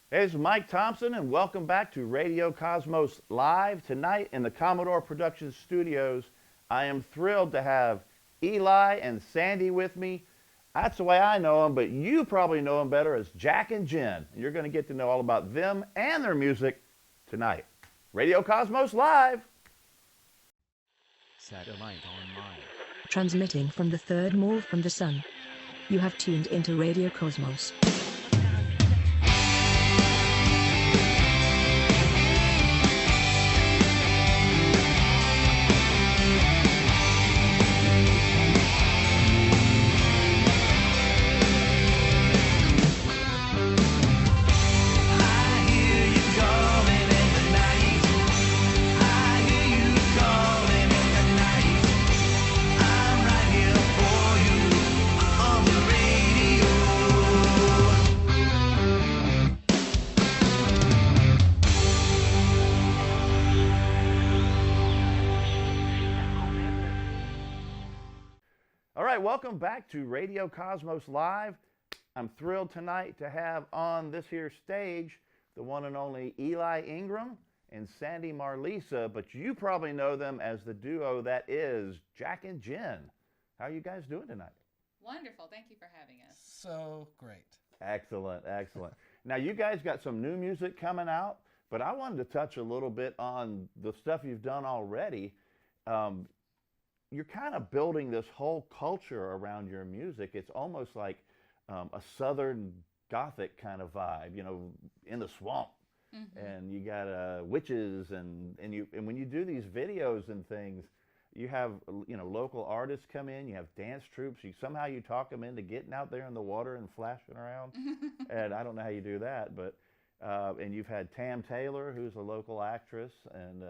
Hey, this is Mike Thompson, and welcome back to Radio Cosmos Live. Tonight in the Commodore Productions studios, I am thrilled to have Eli and Sandi with me. That's the way I know them, but you probably know them better as Jack and Jen. And you're going to get to know all about them and their music tonight. Radio Cosmos Live. Satellite online. Transmitting from the third mall from the sun. You have tuned into Radio Cosmos. All right, welcome back to Radio Cosmos Live. I'm thrilled tonight to have on this here stage the one and only Eli Ingram and Sandi Marlisa, but you probably know them as the duo that is Jack and Jen. How are you guys doing tonight? Wonderful. Thank you for having us. So great. Excellent, excellent. Now, you guys got some new music coming out, but I wanted to touch a little bit on the stuff you've done already. You're kind of building this whole culture around your music. It's almost like a Southern Gothic kind of vibe, you know, in the swamp. Mm-hmm. And you got witches, and when you do these videos and things, you have local artists come in. You have dance troops. Somehow you talk them into getting out there in the water and flashing around. And I don't know how you do that, but and you've had Tam Taylor, who's a local actress and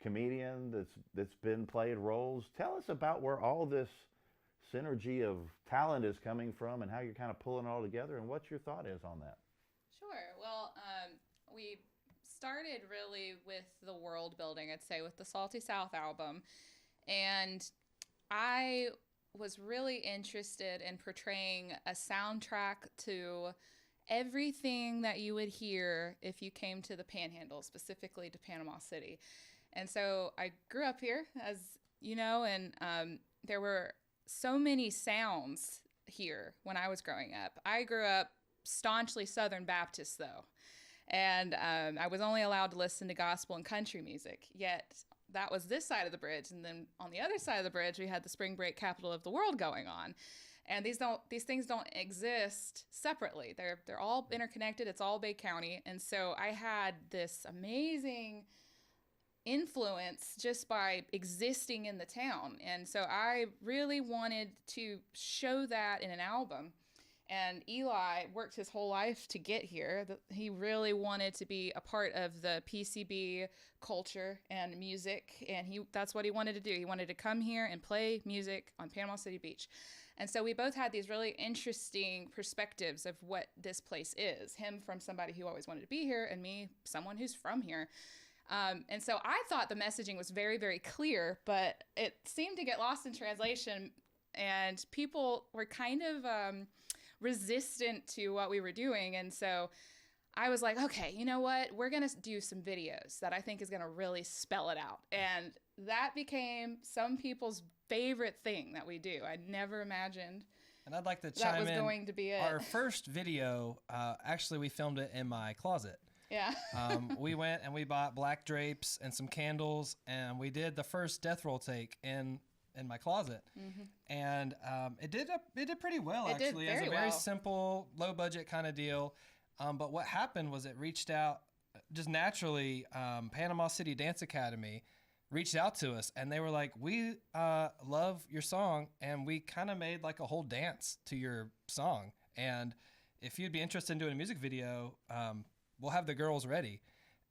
comedian that's been played roles. Tell us about where all this synergy of talent is coming from and how you're kind of pulling it all together and what your thought is on that. Sure. Well, we started really with the world building, I'd say, with the Salty South album. And I was really interested in portraying a soundtrack to everything that you would hear if you came to the Panhandle, specifically to Panama City. And so I grew up here, as you know, and there were so many sounds here when I was growing up. I grew up staunchly Southern Baptist, though, and I was only allowed to listen to gospel and country music, yet that was this side of the bridge. And then on the other side of the bridge, we had the spring break capital of the world going on. And these things don't exist separately. They're all interconnected. It's all Bay County. And so I had this amazing influence just by existing in the town. And so I really wanted to show that in an album. And Eli worked his whole life to get here. He really wanted to be a part of the PCB culture and music, and that's what he wanted to do. He wanted to come here and play music on Panama City Beach. And so we both had these really interesting perspectives of what this place is. Him from somebody who always wanted to be here, and me, someone who's from here. And so I thought the messaging was very, very clear, but it seemed to get lost in translation, and people were kind of resistant to what we were doing. And so I was like, okay, you know what? We're going to do some videos that I think is going to really spell it out. And that became some people's favorite thing that we do. I never imagined And I'd like to chime that was in. going to be it. Our first video, actually, we filmed it in my closet. Yeah. We went and we bought black drapes and some candles, and we did the first death roll take in my closet. Mm-hmm. And it did pretty well, actually. It was a very simple, low budget kind of deal. But what happened was it reached out just naturally. Panama City Dance Academy reached out to us, and they were like, we love your song, and we kind of made like a whole dance to your song. And if you'd be interested in doing a music video, we'll have the girls ready.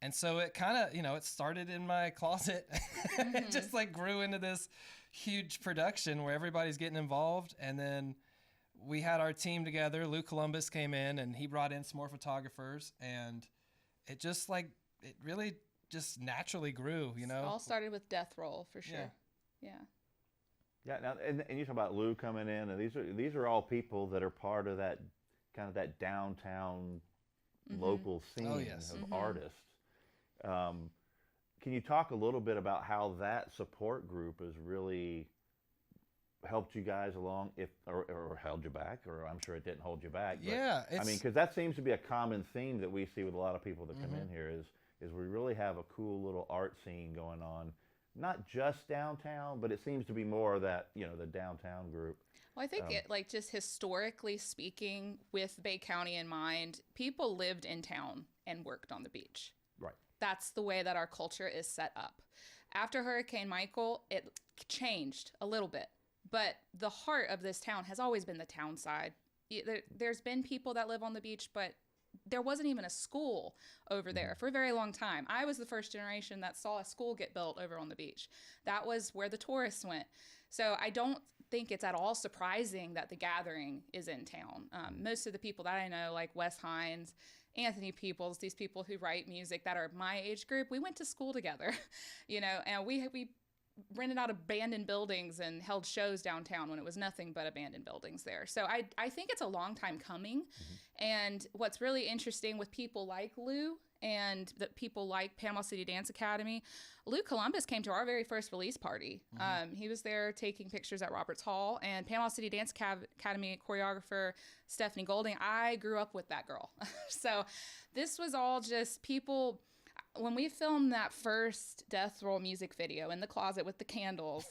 And so it kind of, it started in my closet. Mm-hmm. It just like grew into this huge production where everybody's getting involved. And then we had our team together. Lou Columbus came in and he brought in some more photographers, and it just like, it really just naturally grew, It all started with Death Roll for sure. Yeah. Yeah. Now, and you talk about Lou coming in, and these are all people that are part of that kind of that downtown local scene of artists. Can you talk a little bit about how that support group has really helped you guys along, or held you back, or I'm sure it didn't hold you back? But, yeah, I mean, because that seems to be a common theme that we see with a lot of people that come in here is we really have a cool little art scene going on, not just downtown, but it seems to be more of that, the downtown group. Well, I think like just historically speaking, with Bay County in mind, people lived in town and worked on the beach. Right. That's the way that our culture is set up. After Hurricane Michael, it changed a little bit, but the heart of this town has always been the town side. There's been people that live on the beach, but there wasn't even a school over there for a very long time. I was the first generation that saw a school get built over on the beach. That was where the tourists went. So I don't think it's at all surprising that the gathering is in town. Most of the people that I know, like Wes Hines, Anthony Peoples, these people who write music that are my age group, we went to school together, and we rented out abandoned buildings and held shows downtown when it was nothing but abandoned buildings there. So I think it's a long time coming. And what's really interesting with people like Lou and the people like Panama City Dance Academy, Lou Columbus came to our very first release party. He was there taking pictures at Roberts Hall, and Panama City Dance Academy choreographer Stephanie Golding, I grew up with that girl. So this was all just people. When we filmed that first Death Roll music video in the closet with the candles,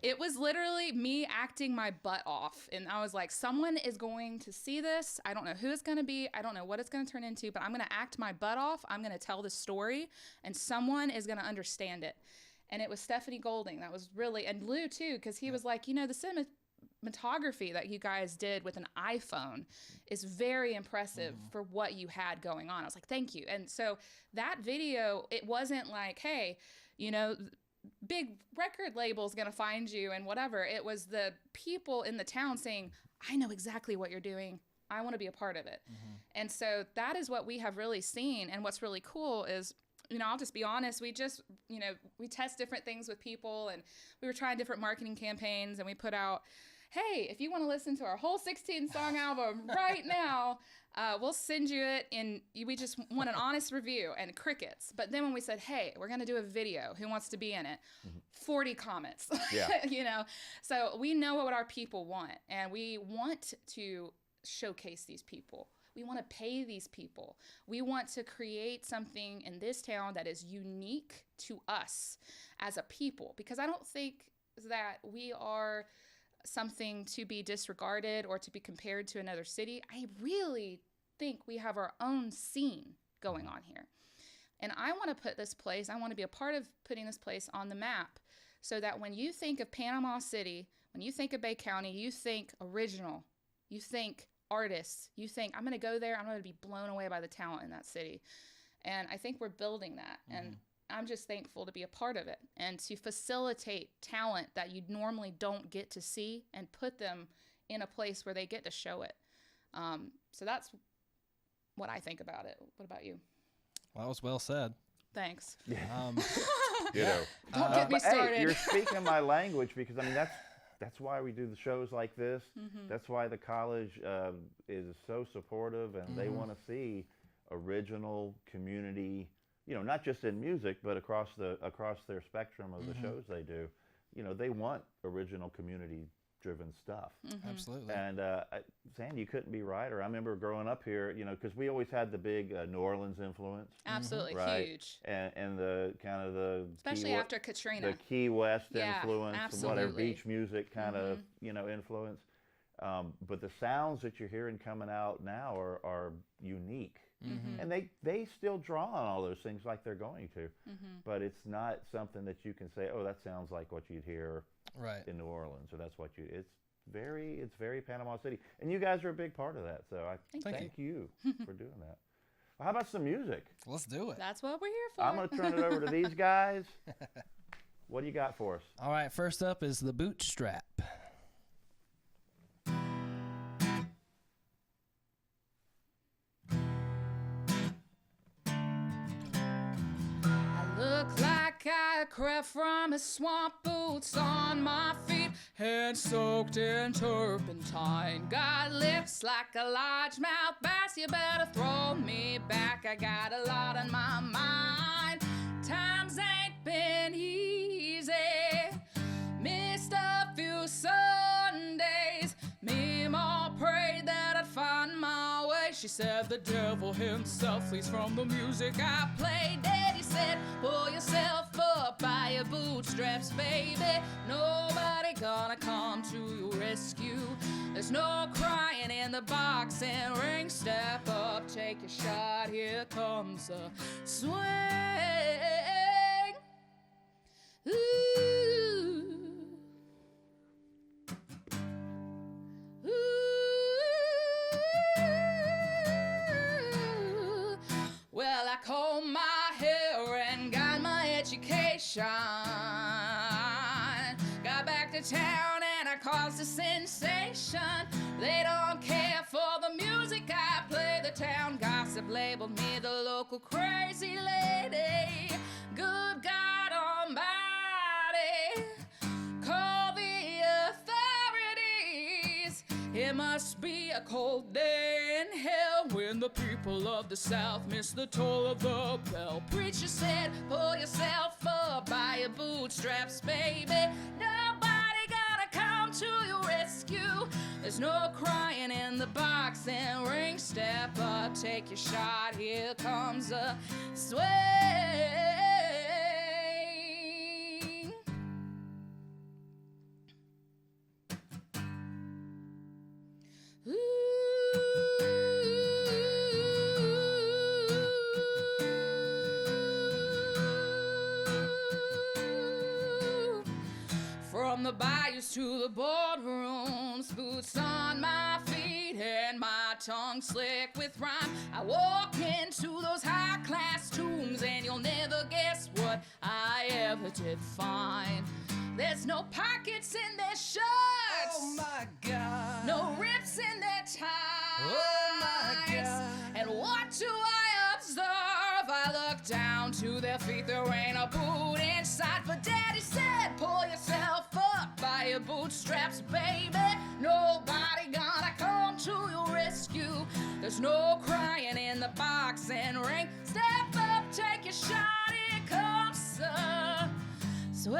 it was literally me acting my butt off. And I was like, someone is going to see this. I don't know who it's going to be. I don't know what it's going to turn into, but I'm going to act my butt off. I'm going to tell the story, and someone is going to understand it. And it was Stephanie Golding. That was really, and Lou too, because he was like, the cinematography that you guys did with an iPhone is very impressive for what you had going on. I was like, thank you. And so that video, it wasn't like, hey, big record label's gonna find you and whatever. It was the people in the town saying, I know exactly what you're doing. I want to be a part of it. And so that is what we have really seen. And what's really cool is, I'll just be honest, we just, we test different things with people, and we were trying different marketing campaigns, and we put out, hey, if you want to listen to our whole 16-song album right now, we'll send you it, and we just want an honest review, and crickets. But then when we said, hey, we're going to do a video, who wants to be in it? 40 comments. Yeah. So we know what our people want, and we want to showcase these people. We want to pay these people. We want to create something in this town that is unique to us as a people, because I don't think that we are something to be disregarded or to be compared to another city. I really think we have our own scene going on here. And I want to put this place, I want to be a part of putting this place on the map, so that when you think of Panama City, when you think of Bay County, you think original, you think artists, you think, I'm going to go there, I'm going to be blown away by the talent in that city. And I think we're building that. And I'm just thankful to be a part of it and to facilitate talent that you normally don't get to see and put them in a place where they get to show it. So that's what I think about it. What about you? Well, that was well said. Thanks. Don't get me started. Hey, you're speaking my language, because that's why we do the shows like this. That's why the college is so supportive, and they want to see original community, not just in music, but across their spectrum of the shows they do. They want original community-driven stuff. Absolutely. And Sandy, you couldn't be righter. I remember growing up here, because we always had the big New Orleans influence. Absolutely, right? huge. And the kind of the especially after Katrina, the Key West Yeah, influence, absolutely. whatever beach music kind of influence. But the sounds that you're hearing coming out now are unique. And they still draw on all those things like they're going to, but it's not something that you can say, oh, that sounds like what you'd hear in New Orleans, or that's what it's very Panama City, and you guys are a big part of that. So I thank you for doing that. Well, how about some music? Let's do it. That's what we're here for. I'm going to turn it over to these guys. What do you got for us? All right, first up is The Bootstrap. I look like I crept from his swamp, boots on my feet, hands soaked in turpentine. Got lips like a largemouth bass, you better throw me back. I got a lot on my mind. Times ain't been easy. Missed a few Sundays. Me more prayed that I'd find my way. She said the devil himself flees from the music I play. Daddy said, pull yourself up by your bootstraps, baby. Nobody gonna come to your rescue. There's no crying in the boxing ring. Step up, take a shot. Here comes a swing. Ooh. Well, I combed my hair and got my education. Got back to town and I caused a sensation. They don't care for the music I play. The town gossip labeled me the local crazy lady. Good God Almighty, call the authorities. It must be a cold day in hell when the people of the South miss the toll of the bell. Preacher said, pull yourself up by your bootstraps, baby. Nobody gonna come to your rescue. There's no crying in the boxing ring. Step up, take your shot. Here comes a swing. From the bayous to the boardrooms, boots on my feet and my tongue slick with rhyme. I walk into those high-class tombs and you'll never guess what I ever did find. There's no pockets in their shirts. Oh my God. No rips in their ties. Oh my God. And what do I observe? I look down to their feet, there ain't a boot inside. But Daddy said, pull yourself up by your bootstraps, baby. Nobody gonna come to your rescue. There's no crying in the boxing ring. Step up, take your shot, here comes a swing.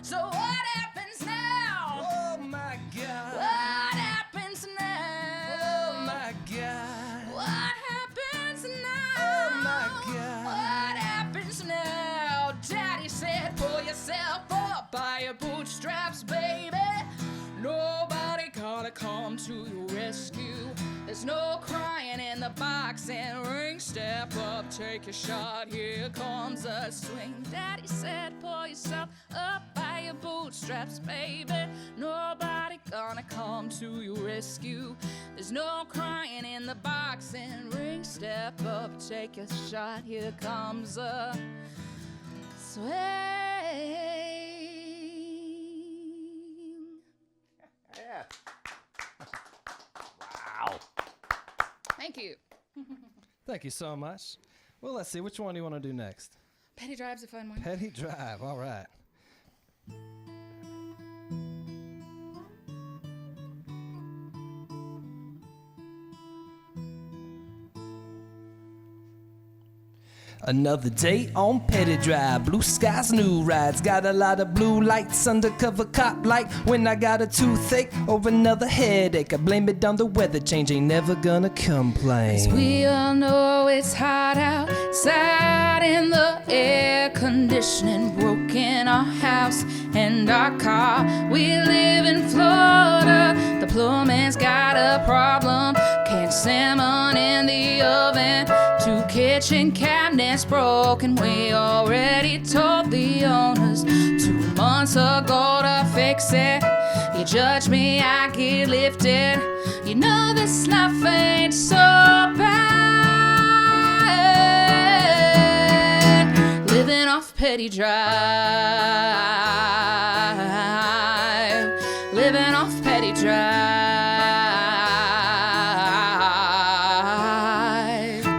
So what happens now? Oh my God. What happens now? Oh my God. What happens now? Oh my God. What happens now? Daddy said, pull yourself up by your bootstraps, baby. Nobody gonna come to your rescue. There's no crying in the boxing ring. Step up, take a shot. Here comes a swing. Daddy said, pull yourself up by your bootstraps, baby. Nobody gonna come to your rescue. There's no crying in the boxing ring. Step up, take a shot. Here comes a swing. Yeah. Wow. Thank you. Thank you so much. Well, let's see. Which one do you want to do next? Petty Drive's a fun one. Petty Drive. All right. Another day on Petty Drive, blue skies, new rides. Got a lot of blue lights, undercover cop like when I got a toothache or another headache. I blame it on the weather change, ain't never gonna complain. 'Cause we all know it's hot outside and the air conditioning broke in our house and our car. We live in Florida, the plumbing's got a problem. Canned salmon in the oven, 2 kitchen cabinets broken. We already told the owners 2 months ago to fix it. You judge me, I get lifted. You know this life ain't so bad. Living off Petty Drive. living off Petty Drive.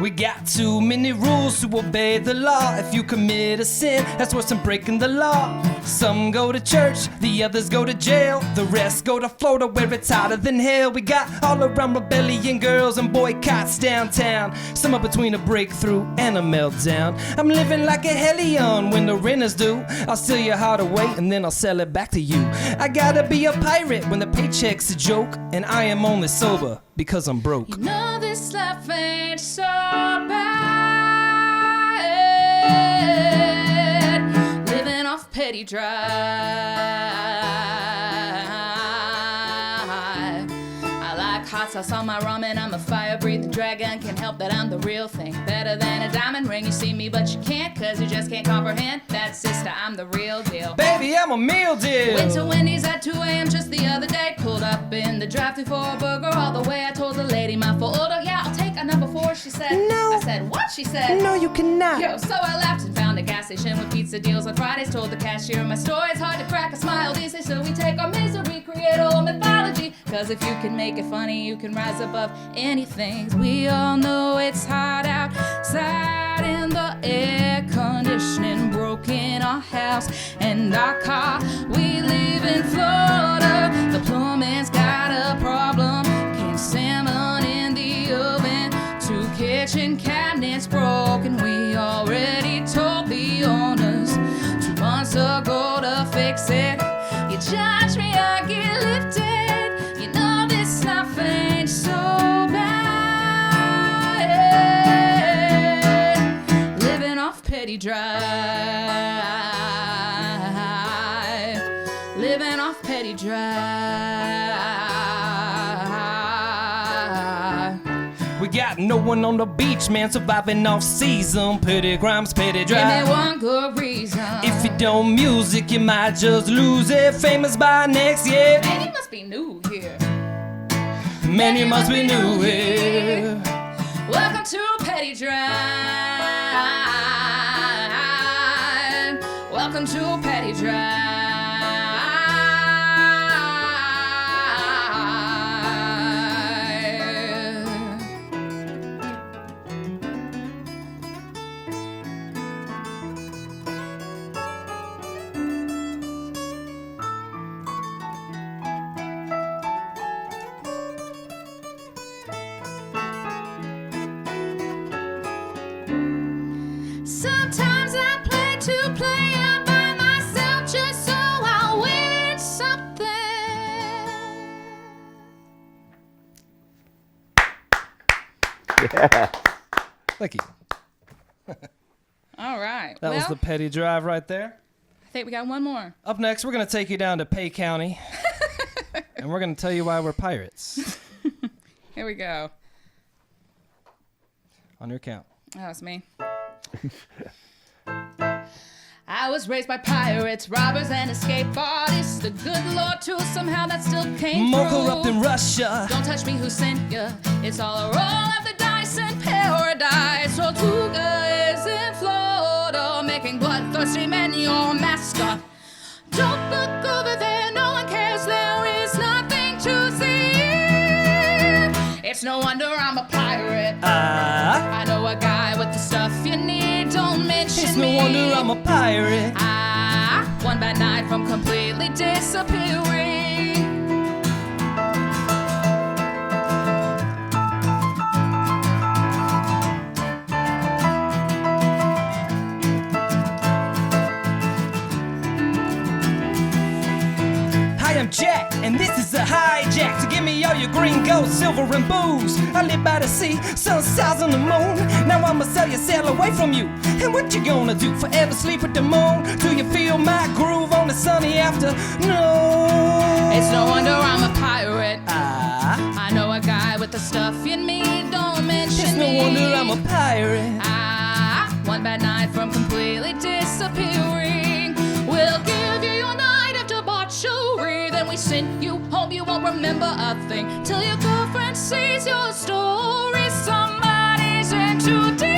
We got too many rules to obey the law. If you commit a sin, that's worse than breaking the law. Some go to church, the others go to jail. The rest go to Florida where it's hotter than hell. We got all around rebellion girls and boycotts downtown. Somewhere between a breakthrough and a meltdown. I'm living like a hellion when the rent is due. I'll steal your heart away and then I'll sell it back to you. I gotta be a pirate when the paycheck's a joke. And I am only sober because I'm broke. You know this life ain't so bad. Living off Petty Drive. I like hot sauce on my ramen. I'm a fire-breathing dragon. Can't help that I'm the real thing. Better than a diamond ring. You see me but you can't, cause you just can't comprehend that, sister, I'm the real deal. Baby, I'm a meal deal. Went to Wendy's at 2 a.m. just the other day. Pulled up in the drive-thru for a burger. All the way I told the lady my full order. Yeah, I'll take a number 4, she said. No. I said, what? She said. No, you cannot. Yo, so I laughed and found a gas station with pizza deals on Fridays. Told the cashier my story. It's hard to crack a smile these days. So we take our misery, create a whole mythology. Cause if you can make it funny, you can rise above anything. We all know it's hot outside in the air conditioning broke in our house and our car. We live in Florida. The plumbing's got a problem. Can't salmon in the oven. 2 kitchen cabinets broken. We already told the owners 2 months ago to fix it. You judge me, I get lifted. You know this stuff ain't so bad. Living off Petty Drive. Living off Petty Drive. We got no one on the beach, man, surviving off season. Petty crimes, petty Give drive. me one good reason. If you don't music, you might just lose it. Famous by next year. Man, you must be new here. Man, you must be new here. Welcome to Petty Drive. Welcome to Petty Drive. Sometimes I play to play all by myself just so I'll win something. Yeah. Thank you. All right. That was the Petty Drive right there. I think we got one more. Up next, we're going to take you down to Pay County. And we're going to tell you why we're pirates. Here we go. On your count. Oh, it's me. I was raised by pirates, robbers, and escape artists. The good Lord, too, somehow that still came More through. corrupt than Russia. Don't touch me, who sent ya? It's all a roll of the dice in paradise. Tortuga is in Florida, making bloodthirsty men your master. Don't look over there, no one cares, there is nothing to see. It's no wonder I'm a pirate. I know a guy with the stuff you need, don't mention It's me. no wonder I'm a pirate. One bad night from completely disappearing. Hi, I'm Jack, and this is a hijack. So give me all your green, gold, silver, and booze. I live by the sea, sun, stars, and the moon. Now I'ma sell your sail away from you. And what you gonna do? Forever sleep with the moon? Do you feel my groove on a sunny afternoon? It's no wonder I'm a pirate. I know a guy with the stuff you need, don't mention It's no me. wonder I'm a pirate. One bad night from completely disappearing. We'll give you your night of debauchery. Then we send you home, you won't remember a thing. Till your girlfriend sees your story. Somebody's in too deep.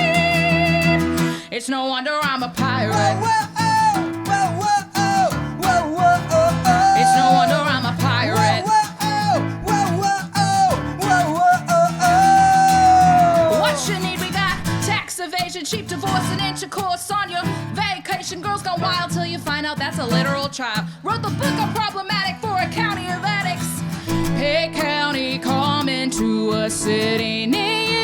It's no wonder I'm a pirate. It's no wonder I'm a pirate. find out that's a literal child. Wrote the book of problematic for a county of addicts. Hey, county, coming to a city near you.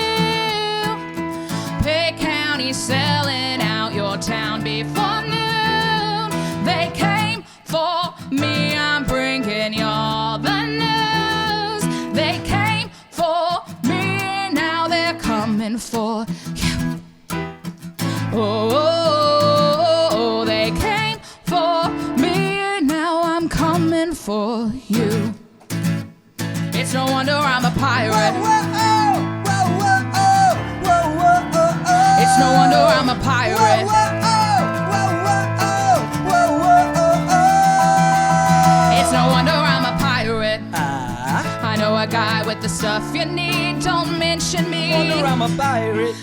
Hey, county, selling out your town before noon. They came for me, I'm bringing y'all the news. They came for me, now they're coming for you. Oh, they came for me, now I'm coming for you. It's no wonder I'm a pirate. It's no wonder I'm a pirate. It's no wonder I'm a pirate. I know a guy with the stuff you need. Don't mention me. Wonder I'm a pirate.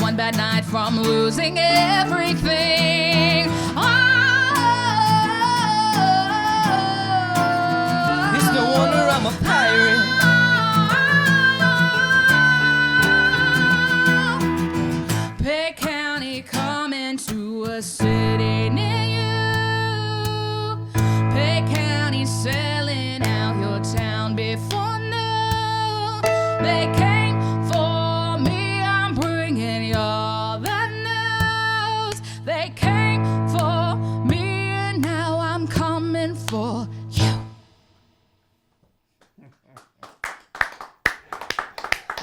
One bad night from losing everything. It's no wonder I'm a pirate. Pay County coming to a city near you. Pay County selling out your town before noon. They came for me, I'm bringing y'all the news. They came for me, and now I'm coming for you.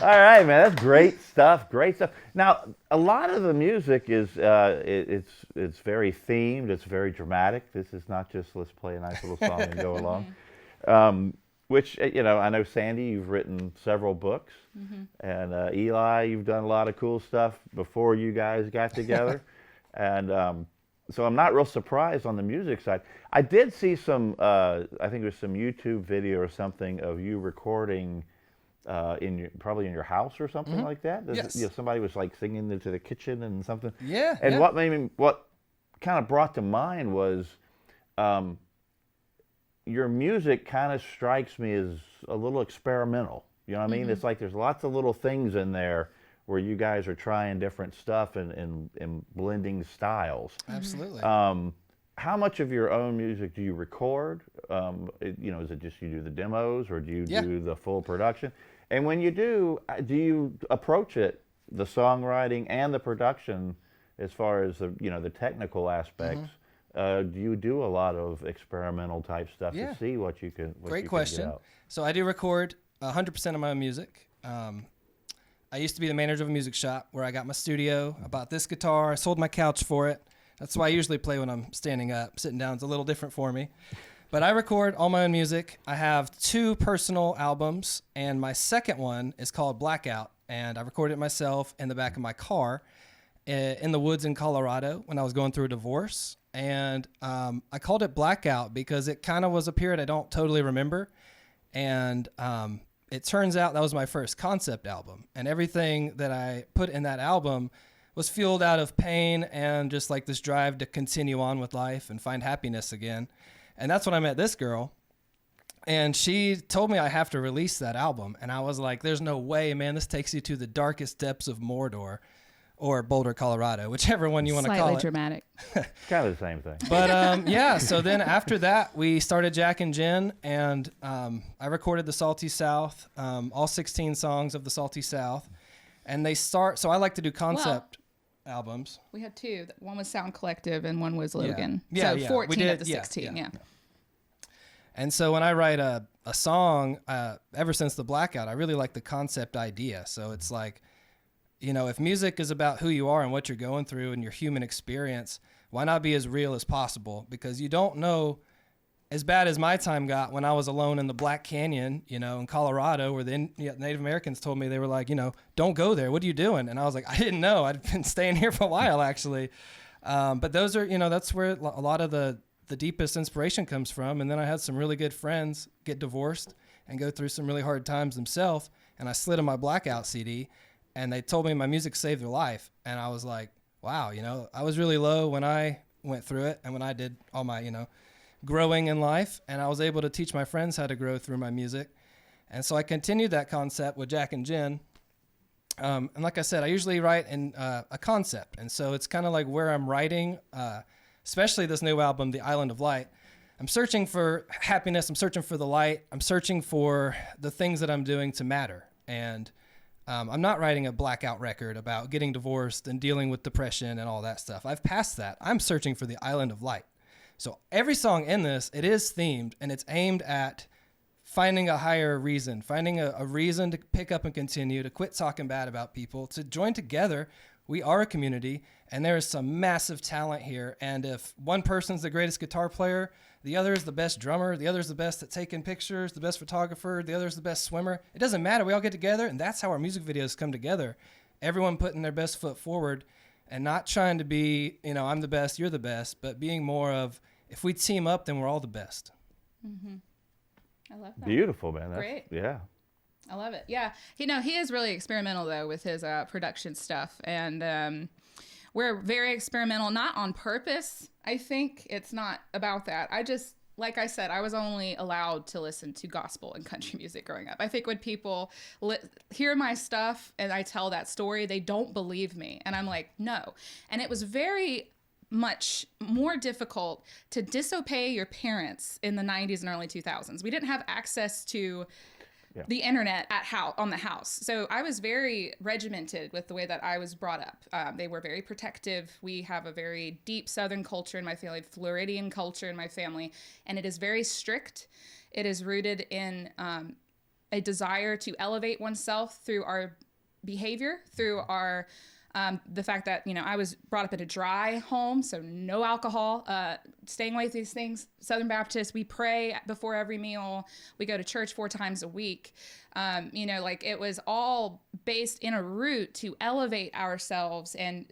All right, man, that's great stuff. Great stuff. Now, a lot of the music is it's very themed. It's very dramatic. This is not just let's play a nice little song and go along. Which I know Sandi, you've written several books, and Eli, you've done a lot of cool stuff before you guys got together, and so I'm not real surprised on the music side. I did see some, I think it was some YouTube video or something of you recording. Probably in your house or something like that. Yes. Somebody was like singing into the kitchen and something. Yeah. And yeah. what kind of brought to mind was, your music kind of strikes me as a little experimental. You know what I mean? It's like there's lots of little things in there where you guys are trying different stuff and blending styles. Absolutely. How much of your own music do you record? Is it just you do the demos, or do you do the full production? And when you do you approach it, the songwriting and the production, as far as the technical aspects? Do you do a lot of experimental type stuff to see what you can? Great question. Get out? So I do record 100% of my own music. I used to be the manager of a music shop where I got my studio. I bought this guitar. I sold my couch for it. That's why I usually play when I'm standing up. Sitting down is a little different for me. But I record all my own music. I have 2 personal albums, and my second one is called Blackout, and I recorded it myself in the back of my car in the woods in Colorado when I was going through a divorce. And I called it Blackout because it kind of was a period I don't totally remember. And it turns out that was my first concept album, and everything that I put in that album was fueled out of pain and just like this drive to continue on with life and find happiness again. And that's when I met this girl, and she told me I have to release that album. And I was like, there's no way, man, this takes you to the darkest depths of Mordor or Boulder, Colorado, whichever one you want to call it. Slightly dramatic. Kind of the same thing. But so then after that, we started Jack and Jen, and I recorded the Salty South, all 16 songs of the Salty South. And so I like to do concept albums. We had 2. One was Sound Collective and one was Logan. Yeah, so 14 of the 16, yeah. And so when I write a song, ever since the Blackout, I really like the concept idea. So it's like, if music is about who you are and what you're going through and your human experience, why not be as real as possible? Because you don't know, as bad as my time got when I was alone in the Black Canyon, in Colorado, where the Native Americans told me, they were like, don't go there. What are you doing? And I was like, I didn't know. I'd been staying here for a while, actually. But those are, that's where a lot of the deepest inspiration comes from. And then I had some really good friends get divorced and go through some really hard times themselves. And I slid them my Blackout CD, and they told me my music saved their life. And I was like, wow, I was really low when I went through it and when I did all my, growing in life, and I was able to teach my friends how to grow through my music. And so I continued that concept with Jack and Jen. And like I said, I usually write in a concept. And so it's kind of like where I'm writing especially this new album, The Island of Light, I'm searching for happiness. I'm searching for the light. I'm searching for the things that I'm doing to matter. And I'm not writing a blackout record about getting divorced and dealing with depression and all that stuff. I've passed that. I'm searching for the island of light. So every song in this, it is themed, and it's aimed at finding a higher reason, finding a reason to pick up and continue, to quit talking bad about people, to join together. We are a community, and there is some massive talent here. And if one person's the greatest guitar player, the other is the best drummer, the other is the best at taking pictures, the best photographer, the other is the best swimmer. It doesn't matter. We all get together, and that's how our music videos come together. Everyone putting their best foot forward and not trying to be, I'm the best, you're the best, but being more of, if we team up, then we're all the best. Mm-hmm. I love that. Beautiful, man. That's, great. Yeah. I love it. Yeah. He is really experimental, though, with his production stuff. And we're very experimental, not on purpose. I think it's not about that. Like I said, I was only allowed to listen to gospel and country music growing up. I think when people hear my stuff and I tell that story, they don't believe me. And I'm like, no. And it was very much more difficult to disobey your parents in the 90s and early 2000s. We didn't have access to the internet on the house. So I was very regimented with the way that I was brought up. They were very protective. We have a very deep Southern culture in my family, Floridian culture in my family, and it is very strict. It is rooted in a desire to elevate oneself through our behavior, through our the fact that, I was brought up in a dry home, so no alcohol, staying away from these things. Southern Baptist, we pray before every meal. We go to church 4 times a week. It was all based in a root to elevate ourselves and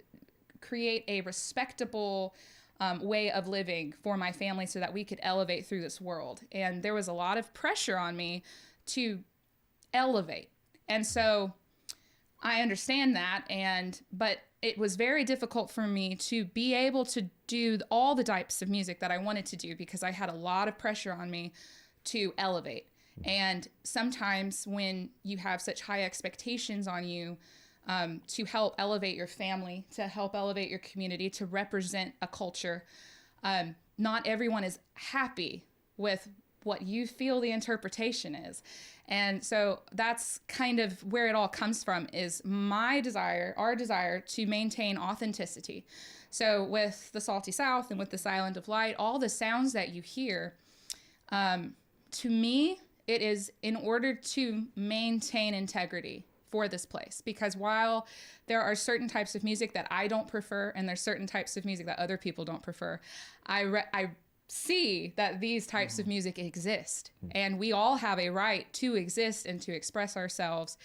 create a respectable way of living for my family so that we could elevate through this world. And there was a lot of pressure on me to elevate. And so I understand that, but it was very difficult for me to be able to do all the types of music that I wanted to do because I had a lot of pressure on me to elevate. And sometimes when you have such high expectations on you to help elevate your family, to help elevate your community, to represent a culture, not everyone is happy with what you feel the interpretation is. And so that's kind of where it all comes from, is our desire to maintain authenticity. So with the Salty South and with this Island of Light, all the sounds that you hear, to me, it is in order to maintain integrity for this place. Because while there are certain types of music that I don't prefer, and there's certain types of music that other people don't prefer, I see that these types of music exist, and we all have a right to exist and to express ourselves.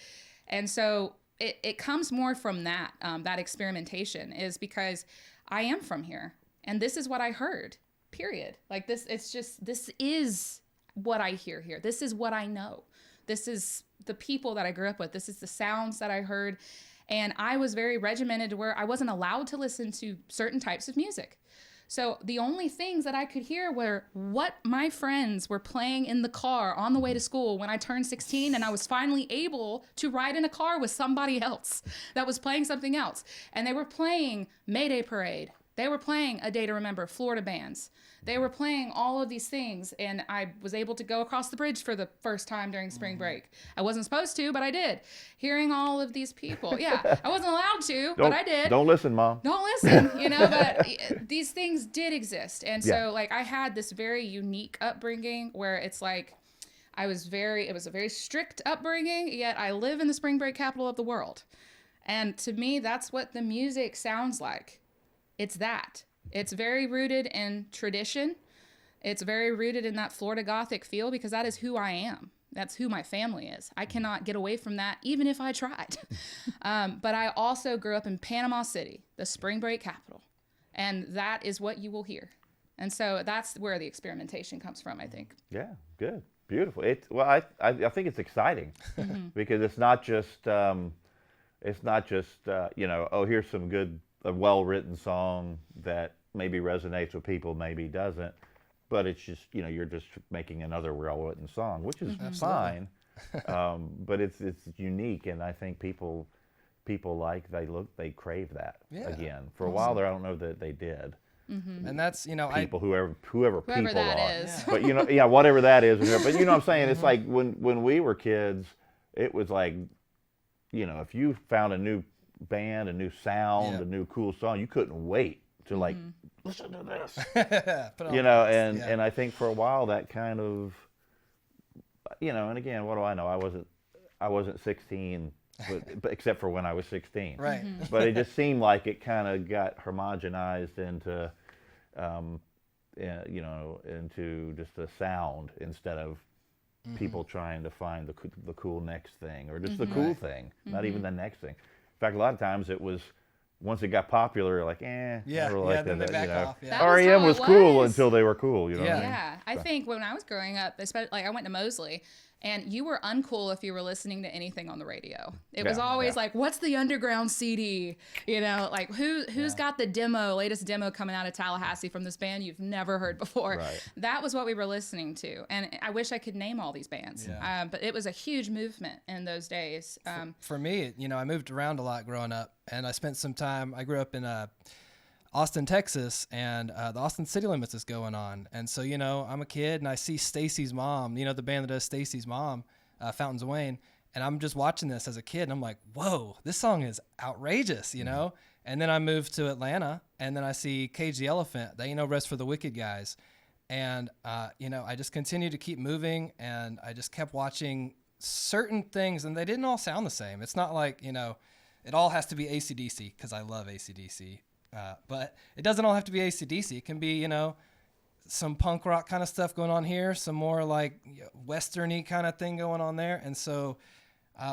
And so it comes more from that experimentation, is because I am from here and this is what I heard, period. Like this is what I hear here. This is what I know. This is the people that I grew up with. This is the sounds that I heard. And I was very regimented to where I wasn't allowed to listen to certain types of music. So the only things that I could hear were what my friends were playing in the car on the way to school when I turned 16 and I was finally able to ride in a car with somebody else that was playing something else. And they were playing Mayday Parade. They were playing A Day to Remember, Florida bands. They were playing all of these things, and I was able to go across the bridge for the first time during spring break. I wasn't supposed to, but I did. Hearing all of these people. Yeah, I wasn't allowed to, but I did. Don't listen, Mom. Don't listen, but these things did exist. And so, I had this very unique upbringing where it's like it was a very strict upbringing, yet I live in the spring break capital of the world. And to me, that's what the music sounds like. It's that. It's very rooted in tradition. It's very rooted in that Florida Gothic feel, because that is who I am. That's who my family is. I cannot get away from that, even if I tried. But I also grew up in Panama City, the spring break capital. And that is what you will hear. And so that's where the experimentation comes from, I think. Yeah, good. Beautiful. I think it's exciting because it's not just, here's some good, a well-written song that maybe resonates with people, maybe doesn't, but it's just, you're just making another well-written song, which is fine, but it's unique, and I think people they crave that again. For a while there, I don't know that they did. And that's, people, whoever Whoever people that are. is. But whatever that is. But you know what I'm saying? It's like when we were kids, it was like, if you found a new band, a new sound, a new cool song, you couldn't wait to like listen to this. And I think for a while that kind of, and again, what do I know? I wasn't 16, but except for when I was 16. Right. But it just seemed like it kind of got homogenized into, into just a sound instead of people trying to find the cool next thing or just the cool thing, not even the next thing. In fact, a lot of times it was, once it got popular, like, never liked then they back off. That was REM how was it cool was. until they were cool, Yeah. what I mean? Yeah, I think when I was growing up, especially like I went to Mosley, and you were uncool if you were listening to anything on the radio. It was always like, what's the underground CD? Like who's got the latest demo coming out of Tallahassee from this band you've never heard before. Right. That was what we were listening to. And I wish I could name all these bands. Yeah. But it was a huge movement in those days. For me, I moved around a lot growing up, and I spent some time, I grew up in Austin, Texas, and the Austin City Limits is going on. And so, I'm a kid and I see Stacy's Mom, the band that does Stacy's Mom, Fountains of Wayne. And I'm just watching this as a kid and I'm like, whoa, this song is outrageous, And then I moved to Atlanta and then I see Cage the Elephant, They Ain't No Rest for the Wicked Guys. And, I just continued to keep moving and I just kept watching certain things and they didn't all sound the same. It's not like, it all has to be AC/DC because I love AC/DC. But it doesn't all have to be AC/DC. It can be, some punk rock kind of stuff going on here, some more like Western-y kind of thing going on there. And so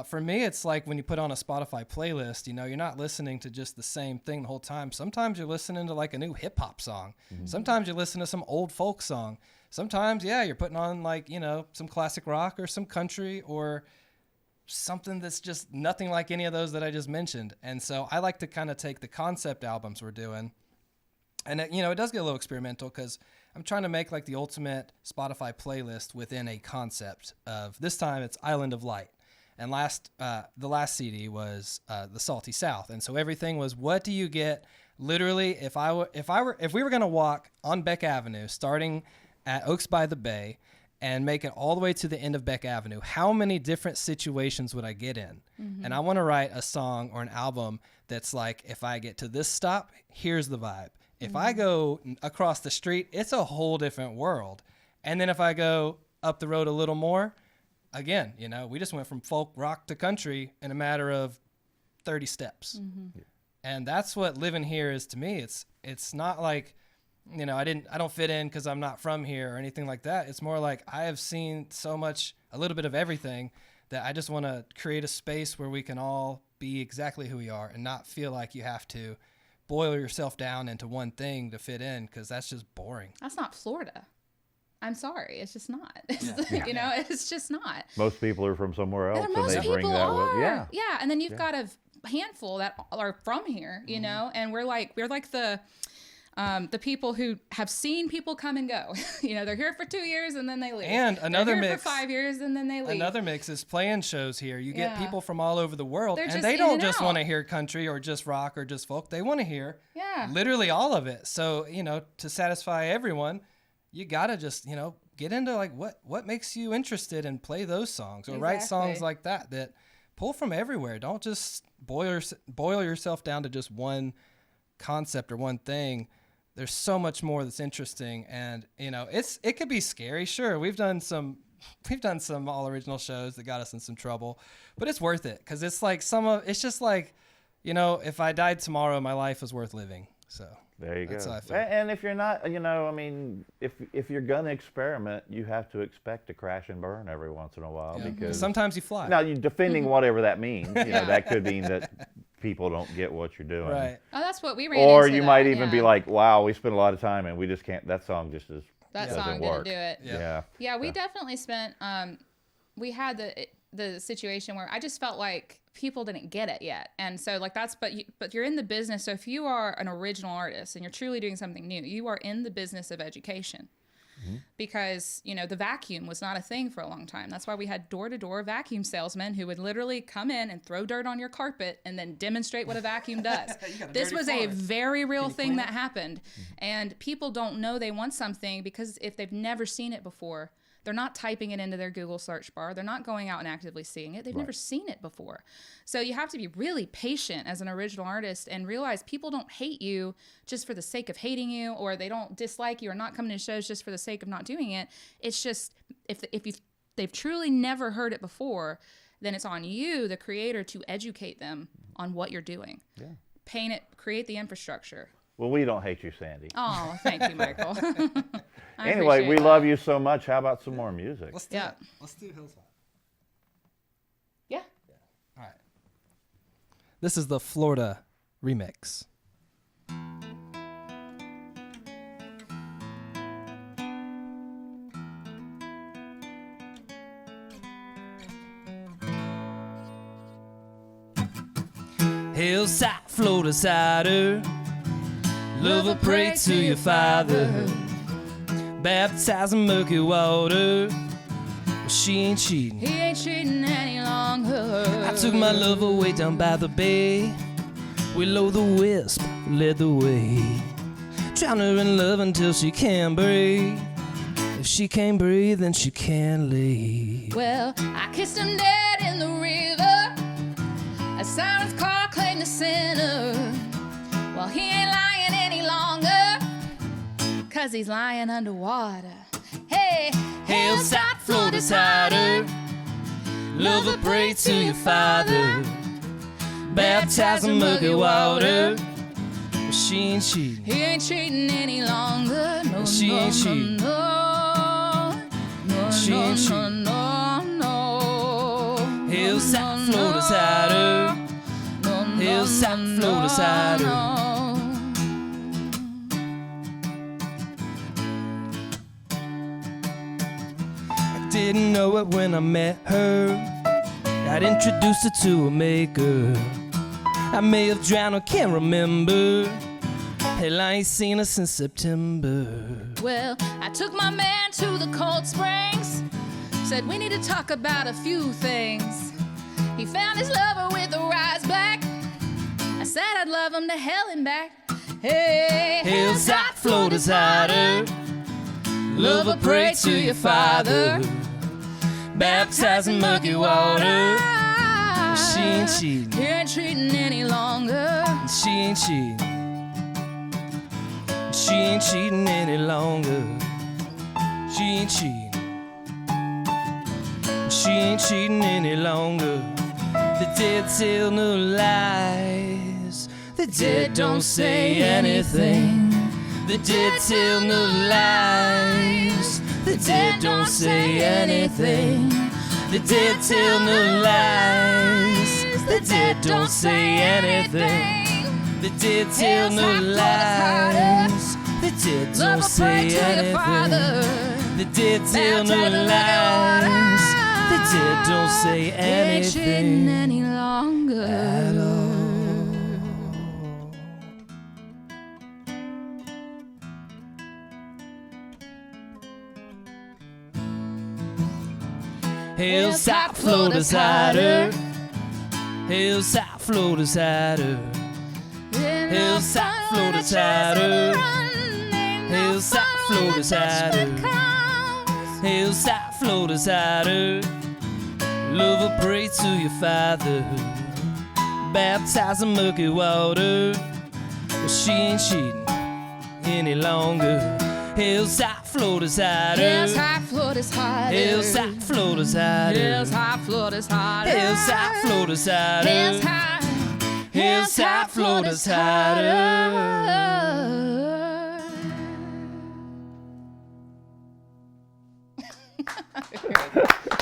for me, it's like when you put on a Spotify playlist, you're not listening to just the same thing the whole time. Sometimes you're listening to like a new hip-hop song. Sometimes you listen to some old folk song. Sometimes, you're putting on like, some classic rock or some country or something that's just nothing like any of those that I just mentioned. And so I like to kind of take the concept albums we're doing and it does get a little experimental because I'm trying to make like the ultimate Spotify playlist within a concept of, this time it's Island of Light. And the last CD was the Salty South. And so everything was, what do you get? Literally, if we were going to walk on Beck Avenue, starting at Oaks by the Bay, and make it all the way to the end of Beck Avenue, how many different situations would I get in? And I want to write a song or an album that's like, if I get to this stop, here's the vibe. If I go across the street, it's a whole different world. And then if I go up the road a little more, again, we just went from folk rock to country in a matter of 30 steps. And that's what living here is to me. It's not like, I don't fit in because I'm not from here or anything like that. It's more like I have seen so much, a little bit of everything, that I just want to create a space where we can all be exactly who we are and not feel like you have to boil yourself down into one thing to fit in, because that's just boring. That's not Florida. I'm sorry. It's just not. It's just not. Most people are from somewhere else And and they bring that with. Yeah. Yeah. And then you've got a handful that are from here, and we're like the people who have seen people come and go. They're here for 2 years and then they leave. And another They're here mix for 5 years and then they leave. Another mix is playing shows here. You get people from all over the world, They're and just they in don't and just out. want to hear country or just rock or just folk. They want to hear literally all of it. So, to satisfy everyone, you got to just, get into like what makes you interested and play those songs or write songs like that pull from everywhere. Don't just boil yourself down to just one concept or one thing. There's so much more that's interesting, and it could be scary. Sure, we've done some all original shows that got us in some trouble, but it's worth it because it's like it's just like, if I died tomorrow, my life is worth living. So there you that's go. How I feel. And if you're not, if you're gonna experiment, you have to expect to crash and burn every once in a while because sometimes you fly. Now, you're defending whatever that means. That could mean that people don't get what you're doing. Right. Oh, that's what we ran Or into you might even be like, wow, we spent a lot of time and we just can't, that song just that doesn't song work. didn't do it. Yeah. Yeah, we definitely spent, we had the situation where I just felt like people didn't get it yet. And so like but you're in the business. So if you are an original artist and you're truly doing something new, you are in the business of education. because, the vacuum was not a thing for a long time. That's why we had door-to-door vacuum salesmen who would literally come in and throw dirt on your carpet and then demonstrate what a vacuum does. This was a very real thing that happened. And people don't know they want something because if they've never seen it before, they're not typing it into their Google search bar. They're not going out and actively seeing it. They've never seen it before. So you have to be really patient as an original artist and realize people don't hate you just for the sake of hating you, or they don't dislike you or not coming to shows just for the sake of not doing it. It's just if they've truly never heard it before, then it's on you, the creator, to educate them on what you're doing. Yeah. Paint it, create the infrastructure. Well, we don't hate you, Sandi. Oh, thank you, Michael. Anyway, we love you so much. How about some more music? Let's do it. Let's do Hillside. Yeah. All right. This is the Florida remix. Hillside, Florida cider. Lover, pray to your father. Baptized in murky water. But she ain't cheating. He ain't cheating any longer. I took my love away down by the bay. Willow the wisp led the way. Drown her in love until she can't breathe. If she can't breathe, then she can't leave. Well, I kissed him dead in the river. A siren's call claimed the sinner. Well, he ain't lying any longer, 'cause he's lying underwater. Hey, Hillside, Florida cider. Lover, pray to your father. Baptized in murky water. But she ain't cheating. He ain't cheating any longer. No, She ain't cheating. No, no, She ain't cheating. no, no, no. Hillside, Florida cider. Hillside, Florida cider. Didn't know it when I met her. I'd introduced her to a maker. I may have drowned, I can't remember. Hell, I ain't seen her since September. Well, I took my man to the Cold Springs. Said we need to talk about a few things. He found his lover with a rise back. I said I'd love him to hell and back. Hey, Hillside, Florida cider. Lover, pray to your father. Baptized in murky water. She ain't cheating. He ain't cheating any longer. She ain't cheating. She ain't cheating any longer. She ain't cheating. She ain't cheating any longer. The dead tell no lies. The dead don't say anything. The dead tell no lies. The dead don't say anything. The dead tell no lies. The dead don't say anything. The dead tell no lies. The dead don't say anything. The dead tell no lies. The dead don't say anything any longer at all. Hillside, Florida cider. Hillside, Florida cider. Hillside, Florida cider. Hillside, Florida cider. Hillside, Florida cider. Lover, pray to your father. Baptized in murky water. Well, she ain't cheating any longer. Hillside, Florida cider. Hillside, Florida cider. Hillside, Florida cider. Hillside, Florida cider. Hillside, Florida cider. Hillside, Florida cider.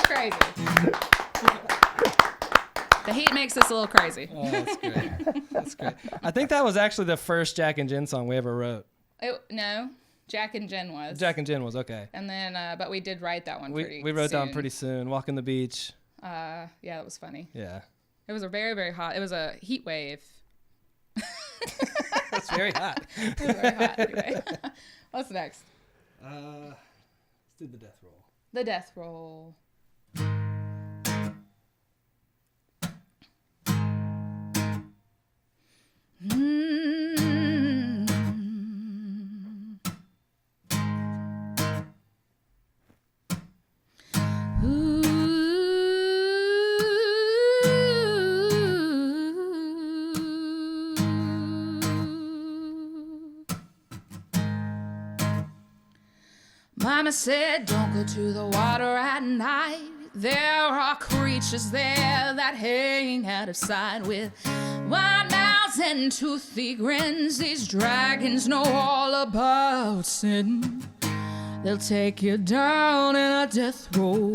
Crazy. The heat makes us a little crazy. Oh, that's great. That's great. I think that was actually the first Jack and Jen song we ever wrote. No, Jack and Jen was. Jack and Jen was, okay. And then, but we did write that one pretty We wrote soon. that one pretty soon. Walking the beach. Yeah, that was funny. Yeah. It was a very, very hot. It was a heat wave. That's very hot. It was very hot. Anyway. What's next? do the death roll. The death roll. Mama said, don't go to the water at night. There are creatures there that hang out of sight with wide mouths and toothy grins. These dragons know all about sin. They'll take you down in a death roll.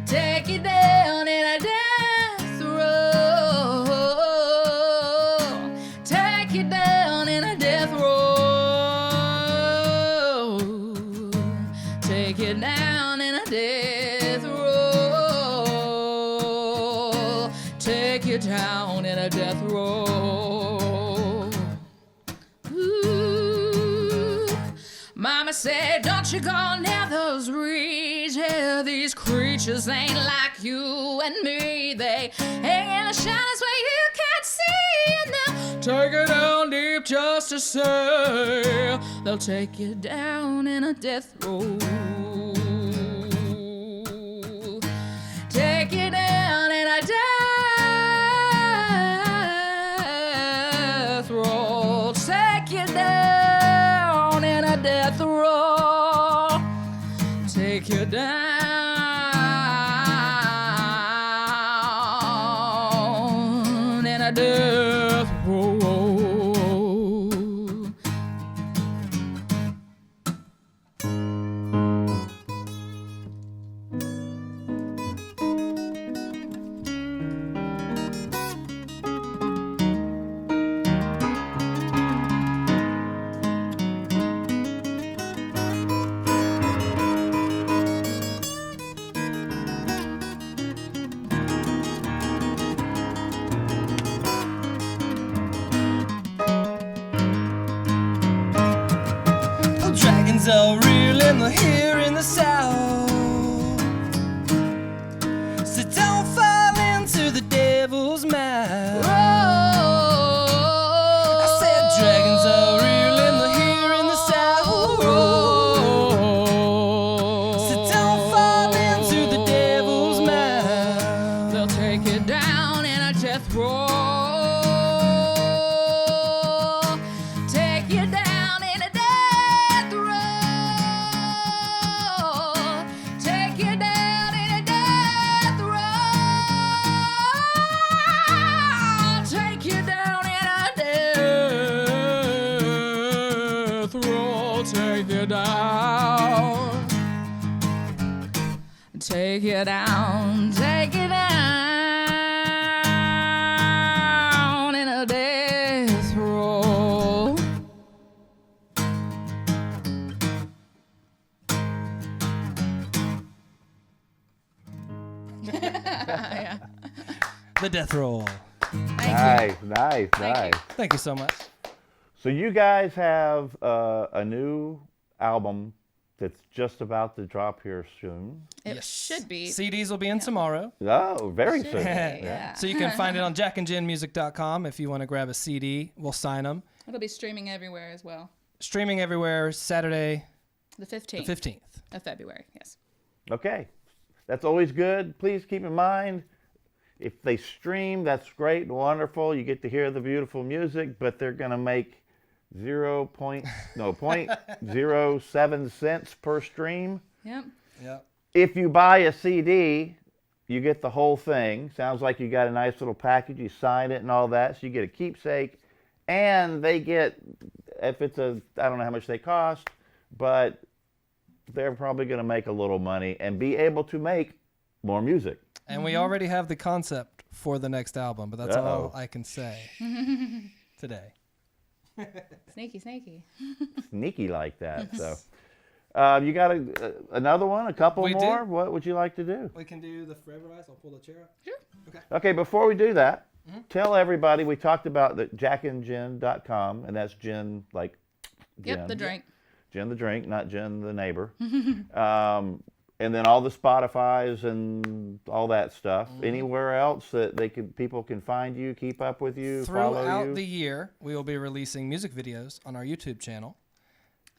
Take you down in a death roll. Take you down in a death roll. Take you down in a death roll. Take you down in a death roll. Ooh. Mama said, don't you go near those reeds. Yeah, these creatures ain't like you and me. They hang in the shadows where you can't see. And they'll take you down deep just to say they'll take you down in a death roll. Take you down in a death roll. Take you down in a death roll. Take you down in a death roll. Dragons are real and they're here in the south. So don't fall into the devil's mouth. I said dragons are real and they're here in the south. So don't fall into the devil's mouth. They'll take you down in a death roll. Take you down in a death roll. Take you down in a death roll. Take you down in a death roll. Take you down. Take you down. Take you down in a death roll. Yeah. The death roll. Nice, nice, nice. Thank you so much. So you guys have a new album that's just about to drop here soon. It should be. CDs will be in tomorrow. Oh, very soon. Yeah. So you can find it on jackandjenmusic.com if you want to grab a CD. We'll sign them. It'll be streaming everywhere as well. Streaming everywhere Saturday, The 15th, the 15th. of February. Yes. Okay, that's always good. Please keep in mind, if they stream, that's great and wonderful. You get to hear the beautiful music, but they're going to make 0.07 cents per stream. Yep. Yep. If you buy a CD, you get the whole thing. Sounds like you got a nice little package. You sign it and all that, so you get a keepsake. And they get, if it's I don't know how much they cost, but they're probably going to make a little money and be able to make more music. And we already have the concept for the next album, but that's all I can say today. Sneaky, sneaky. Sneaky like that. So, you got another one, a couple We more? do. What would you like to do? We can do the Forever Ice. I'll pull the chair up. Sure. Okay, before we do that, tell everybody, we talked about the jackandjen.com, and that's gin like gin. Yep, the drink. Jen the drink, not Jen the neighbor. And then all the Spotify's and all that stuff. Anywhere else that people can find you, keep up with you, follow you? Throughout the year, we will be releasing music videos on our YouTube channel.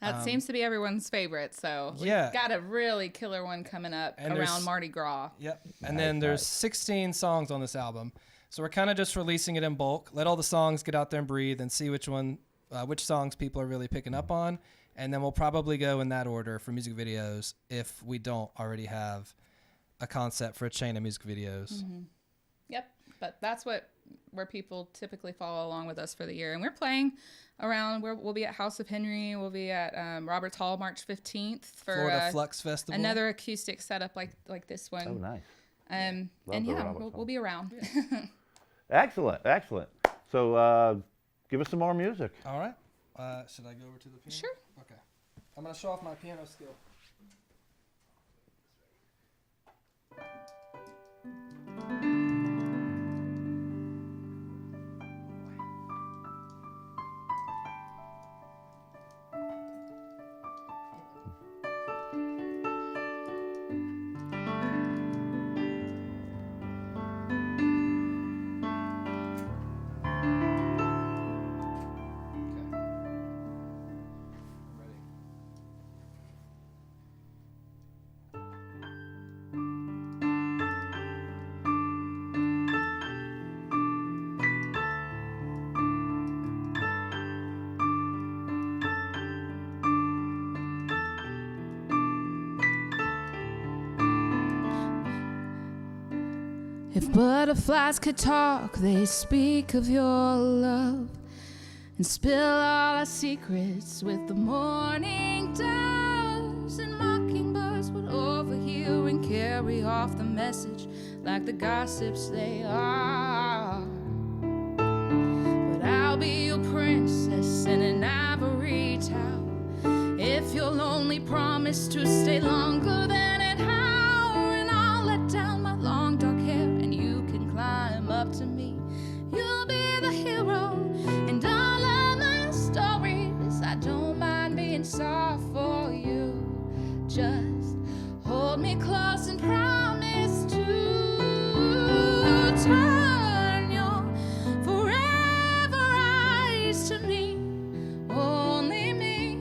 That seems to be everyone's favorite, so we've got a really killer one coming up around Mardi Gras. Yep. And then there's 16 songs on this album. So we're kind of just releasing it in bulk. Let all the songs get out there and breathe and see which songs people are really picking up on. And then we'll probably go in that order for music videos if we don't already have a concept for a chain of music videos. Yep. But that's where people typically follow along with us for the year. And we're playing around, we'll be at House of Henry. We'll be at Roberts Hall March 15th for Florida Flux Festival. Another acoustic setup like this one. Oh, nice. And we'll be around. Excellent. So give us some more music. All right. Should I go over to the piano? Sure. Okay. I'm going to show off my piano skill. If butterflies could talk, they speak of your love and spill all our secrets with the morning doves. And mockingbirds would overhear and carry off the message like the gossips they are. But I'll be your princess in an ivory tower if you'll only promise to stay longer than an hour. And I'll let down my long dark hair and you can climb up to me. You'll be the hero and all of my stories. I don't mind being soft for you. Just hold me close and promise to turn your forever eyes to me, only me.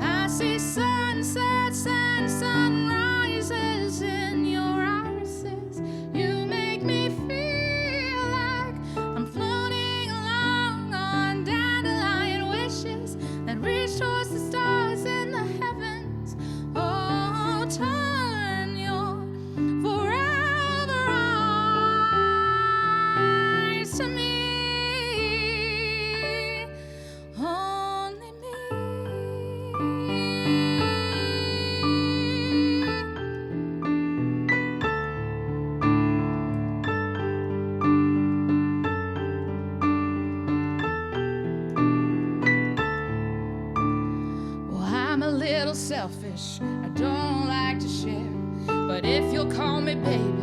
I see sunsets and sunrises in your irises. You make me feel like I'm floating along on dandelion wishes that reach towards the stars in the heavens. Oh, turn your forever eyes to me, only me. Well, I'm a little selfish, I don't like to share, but if you'll call me baby,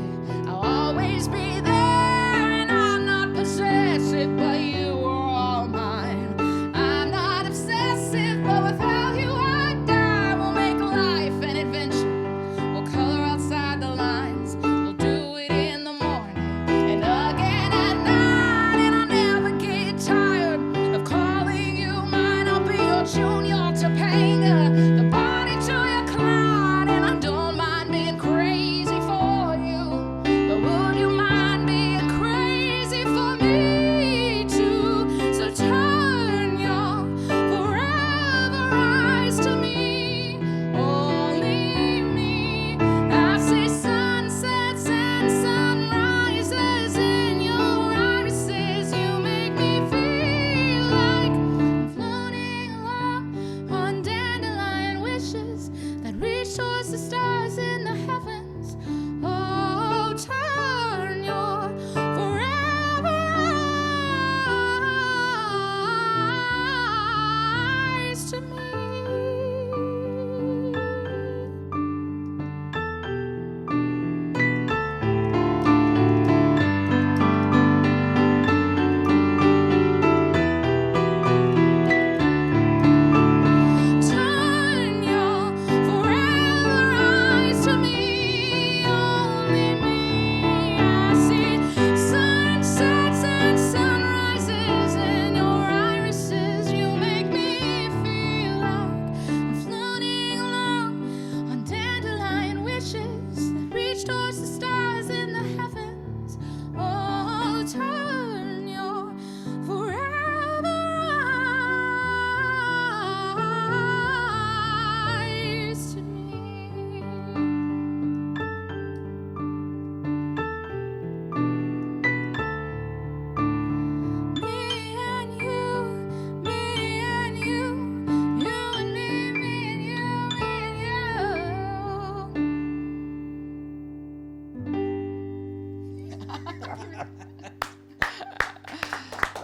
I'll always be there. And I'm not possessive, but you are all mine. I'm not obsessive, but without you I die. We'll make life an adventure, we'll color outside the lines. We'll do it in the morning and again at night. And I'll never get tired of calling you mine. I'll be your Junior Topanga, the Bonnie to your Clyde. And I don't mind being crazy for you, but would you mind being crazy for me too? So turn your forever eyes to me, only me. I see sunsets and sunrises in your irises. You make me feel like I'm floating along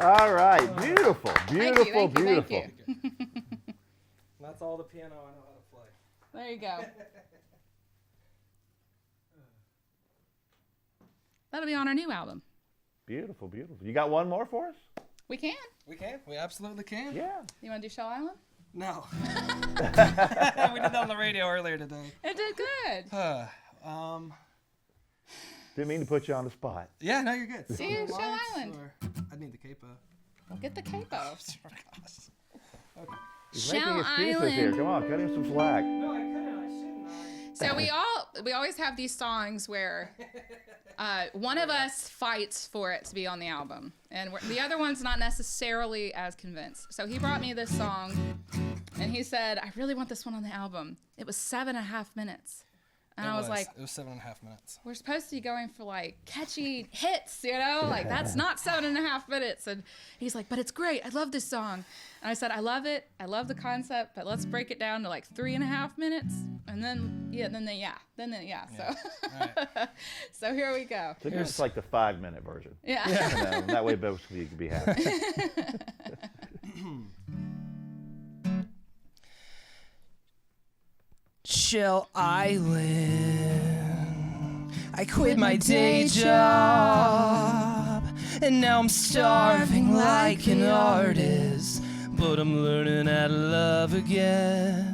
All right, beautiful, beautiful, beautiful. Thank you. That's all the piano I know how to play. There you go. That'll be on our new album. Beautiful, beautiful. You got one more for us? We can. We can. We absolutely can. Yeah. You want to do Shell Island? No. We did that on the radio earlier today. It did good. Didn't mean to put you on the spot. Yeah, no, you're good. See you, Shell Island. I need the capo. We'll get the capo. Okay. He's Shell making excuses here. Island. Come on, cut him some slack. No, I couldn't. I shouldn't. So we always have these songs where one of us fights for it to be on the album, and the other one's not necessarily as convinced. So he brought me this song, and he said, "I really want this one on the album." It was 7.5 minutes, and I was like, "It was 7.5 minutes." We're supposed to be going for like catchy hits, you know? Like that's not 7.5 minutes. And he's like, "But it's great. I love this song." And I said, "I love it. I love the concept, but let's break it down to like 3.5 minutes." And then yeah. So, Right. so here we go. So it's like the 5-minute version. Yeah. You know, that way both of you can be happy. Shell Island. I quit my day job, and now I'm starving like an artist. But I'm learning how to love again.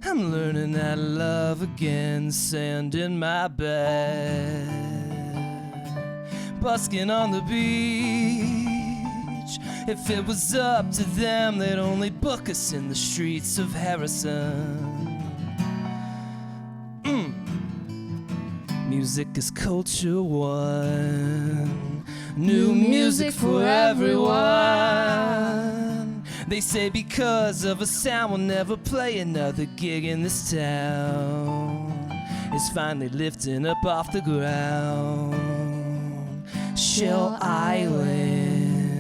I'm learning how to love again. Sand in my bed, busking on the beach. If it was up to them, they'd only book us in the streets of Harrison. Music is culture one. New music for everyone. They say because of a sound we'll never play another gig in this town. It's finally lifting up off the ground. Shell Island.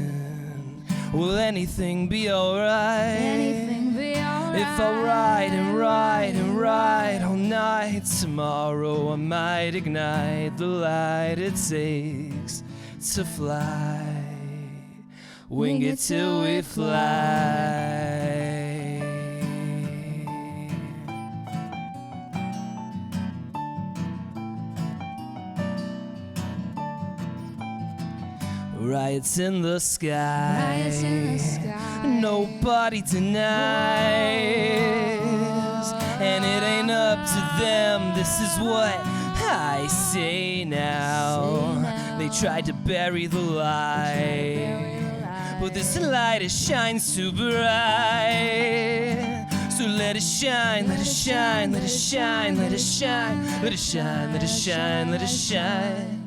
Will anything be alright? Anything be alright. If I ride and ride and ride all night, tomorrow I might ignite the light it takes to fly. Wing it till we fly. Riots in the sky. Riots in the sky. Nobody denies, and it ain't up to them. This is what I say now. They tried to bury the light, but this light it shines too bright. So let it shine, let it shine, let it shine, let it shine, let it shine, let it shine, let it shine.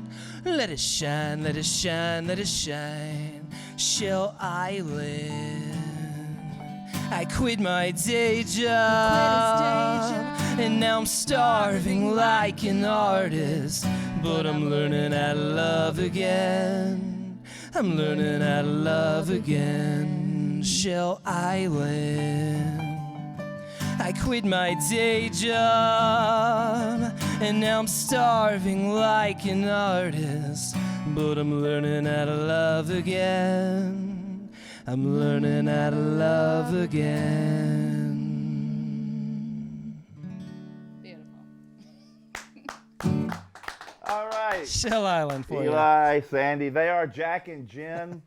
Let it shine, let it shine, let it shine. Shell Island. I quit my day job, and now I'm starving like an artist. But I'm learning how to love again. I'm learning how to love again. Shell Island. I quit my day job, and now I'm starving like an artist. But I'm learning how to love again. I'm learning how to love again. Beautiful. All right. Shell Island for you. Eli, Sandi, they are Jack and Jen.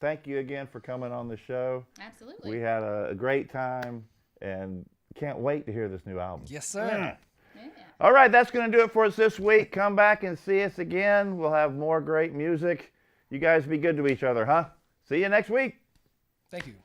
Thank you again for coming on the show. Absolutely. We had a great time, and can't wait to hear this new album. Yes, sir. Yeah. Yeah. All right, that's going to do it for us this week. Come back and see us again. We'll have more great music. You guys be good to each other, huh? See you next week. Thank you.